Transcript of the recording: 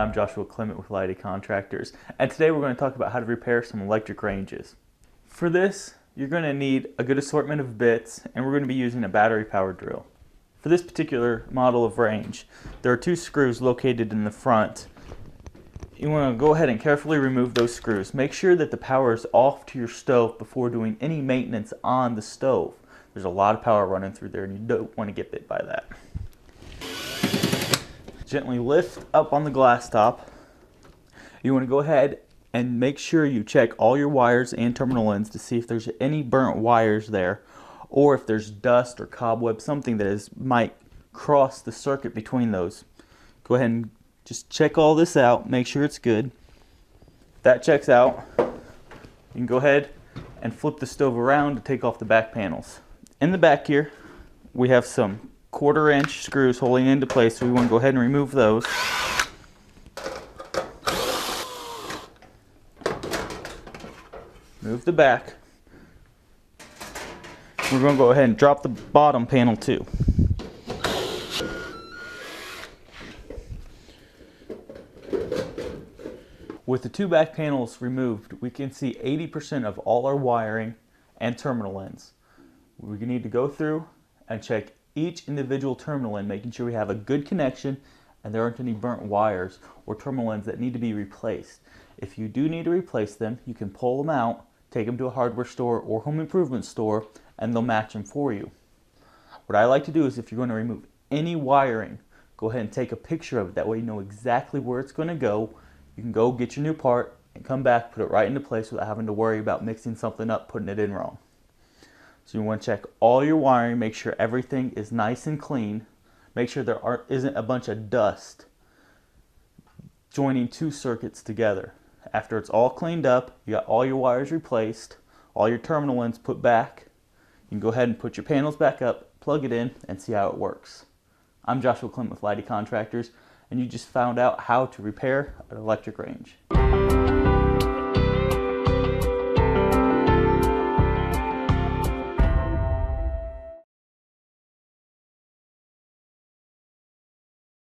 I'm Joshua Clement with Lighty Contractors, and today we're going to talk about how to repair some electric ranges. For this, you're going to need a good assortment of bits, and we're going to be using a battery-powered drill. For this particular model of range, there are two screws located in the front. You want to go ahead and carefully remove those screws. Make sure that the power is off to your stove before doing any maintenance on the stove. There's a lot of power running through there, and you don't want to get bit by that. Gently lift up on the glass top. You want to go ahead and make sure you check all your wires and terminal ends to see if there's any burnt wires there, or if there's dust or cobweb, something that might cross the circuit between those. Go ahead and just check all this out, make sure it's good. If that checks out, you can go ahead and flip the stove around to take off the back panels. In the back here, we have some 1/4 inch screws holding into place, so we want to go ahead and remove those. Move the back. We're going to go ahead and drop the bottom panel too. With the two back panels removed, we can see 80% of all our wiring and terminal ends. We need to go through and check each individual terminal end, making sure we have a good connection and there aren't any burnt wires or terminal ends that need to be replaced. If you do need to replace them, you can pull them out, take them to a hardware store or home improvement store, and they'll match them for you. What I like to do is, if you're going to remove any wiring, go ahead and take a picture of it. That way you know exactly where it's going to go. You can go get your new part and come back, put it right into place without having to worry about mixing something up, putting it in wrong. So you want to check all your wiring, make sure everything is nice and clean. Make sure there isn't a bunch of dust joining two circuits together. After it's all cleaned up, you got all your wires replaced, all your terminal ends put back, you can go ahead and put your panels back up, plug it in, and see how it works. I'm Joshua Clement with Lighty Contractors, and you just found out how to repair an electric range.